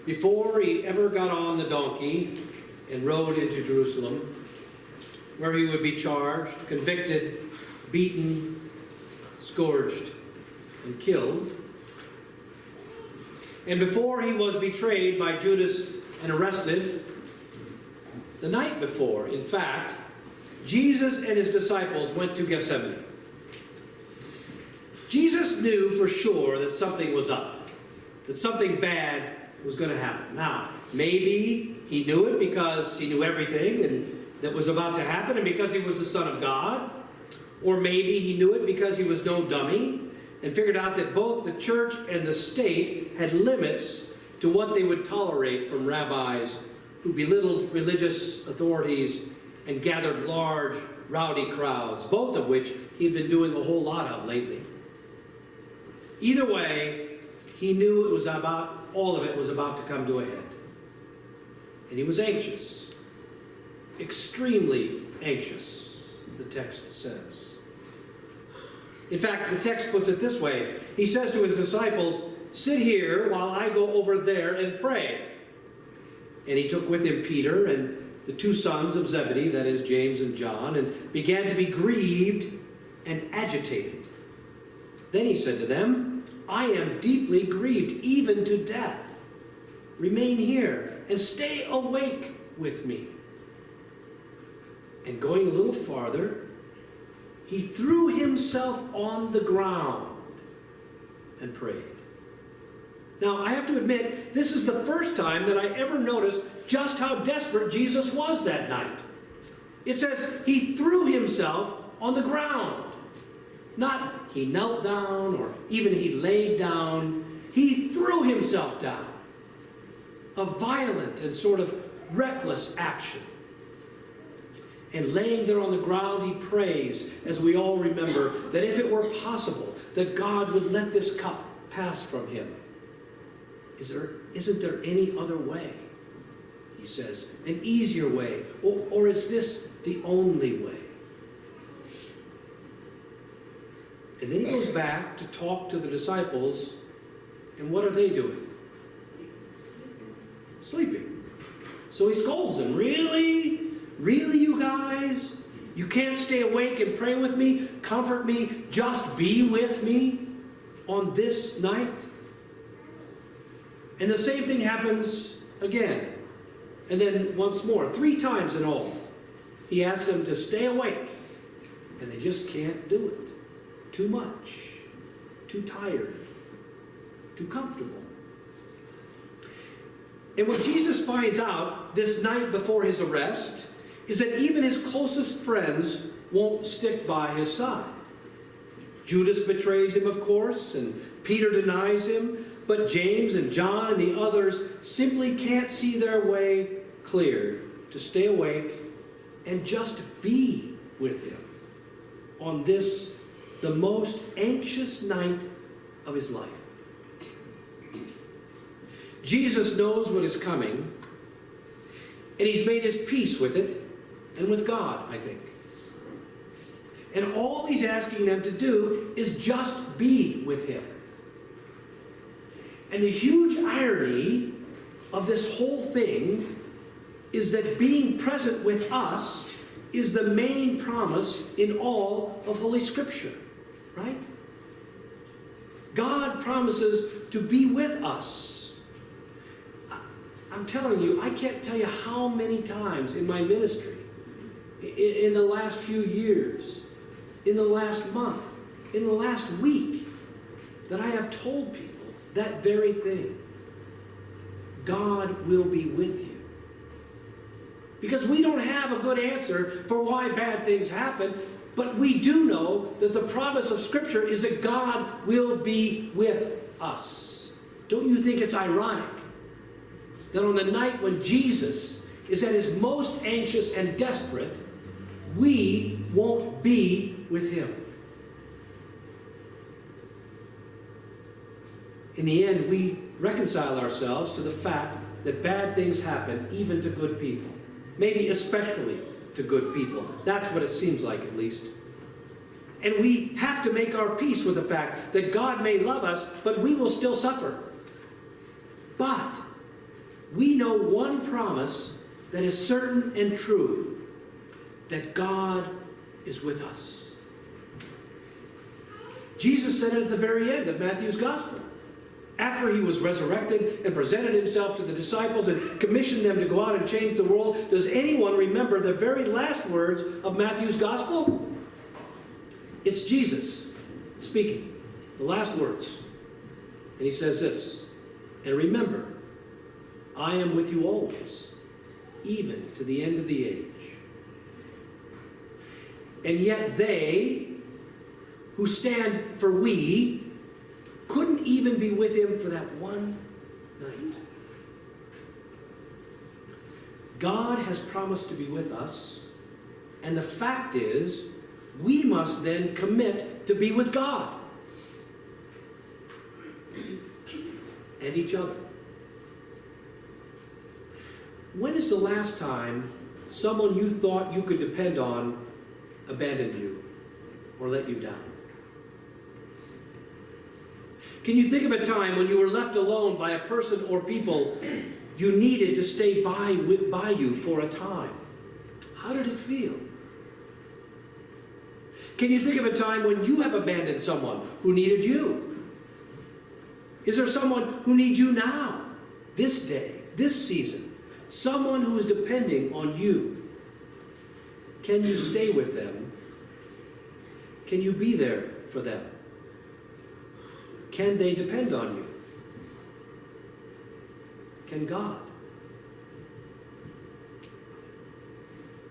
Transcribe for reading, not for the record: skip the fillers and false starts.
before he ever got on the donkey and rode into Jerusalem, where he would be charged, convicted, beaten, scourged, and killed. And before he was betrayed by Judas and arrested, the night before, in fact, Jesus and his disciples went to Gethsemane. Jesus knew for sure that something was up, that something bad was going to happen. Now, maybe he knew it because he knew everything and that was about to happen and because he was the Son of God. Or maybe he knew it because he was no dummy and figured out that both the church and the state had limits to what they would tolerate from rabbis who belittled religious authorities and gathered large, rowdy crowds, both of which he'd been doing a whole lot of lately. Either way, he knew all of it was about to come to a head. And he was anxious, extremely anxious, the text says. In fact, the text puts it this way. He says to his disciples, "Sit here while I go over there and pray." And he took with him Peter and the two sons of Zebedee, that is James and John, and began to be grieved and agitated. Then he said to them, "I am deeply grieved, even to death. Remain here and stay awake with me." And going a little farther, he threw himself on the ground and prayed. Now, I have to admit, this is the first time that I ever noticed just how desperate Jesus was that night. It says he threw himself on the ground. Not he knelt down or even he laid down. He threw himself down. A violent and sort of reckless action. And laying there on the ground, he prays, as we all remember, that if it were possible, that God would let this cup pass from him. Isn't there any other way? He says, an easier way, or is this the only way? And then he goes back to talk to the disciples, and what are they doing? Sleeping. So he scolds them. Really? Really, you guys? You can't stay awake and pray with me, comfort me, just be with me on this night? And the same thing happens again. And then once more, 3 times in all. He asks them to stay awake. And they just can't do it. Too much. Too tired. Too comfortable. And what Jesus finds out this night before his arrest is that even his closest friends won't stick by his side. Judas betrays him, of course, and Peter denies him, but James and John and the others simply can't see their way clear to stay awake and just be with him on this, the most anxious night of his life. Jesus knows what is coming, and he's made his peace with it and with God, I think. And all he's asking them to do is just be with him. And the huge irony of this whole thing is that being present with us is the main promise in all of Holy Scripture, right? God promises to be with us. I'm telling you, I can't tell you how many times in my ministry, in the last few years, in the last month, in the last week, that I have told people that very thing. God will be with you. Because we don't have a good answer for why bad things happen, but we do know that the promise of Scripture is that God will be with us. Don't you think it's ironic that on the night when Jesus is at his most anxious and desperate, we won't be with him? In the end, we reconcile ourselves to the fact that bad things happen even to good people. Maybe especially to good people. That's what it seems like, at least. And we have to make our peace with the fact that God may love us, but we will still suffer. But we know one promise that is certain and true, that God is with us. Jesus said it at the very end of Matthew's Gospel. After he was resurrected and presented himself to the disciples and commissioned them to go out and change the world, does anyone remember the very last words of Matthew's Gospel? It's Jesus speaking, the last words. And he says this, "And remember, I am with you always, even to the end of the age." And yet they, who stand for we, couldn't even be with him for that one night. God has promised to be with us, and the fact is, we must then commit to be with God and each other. When is the last time someone you thought you could depend on abandoned you or let you down? Can you think of a time when you were left alone by a person or people you needed to stay by you for a time? How did it feel? Can you think of a time when you have abandoned someone who needed you? Is there someone who needs you now, this day, this season? Someone who is depending on you? Can you stay with them? Can you be there for them? Can they depend on you? Can God?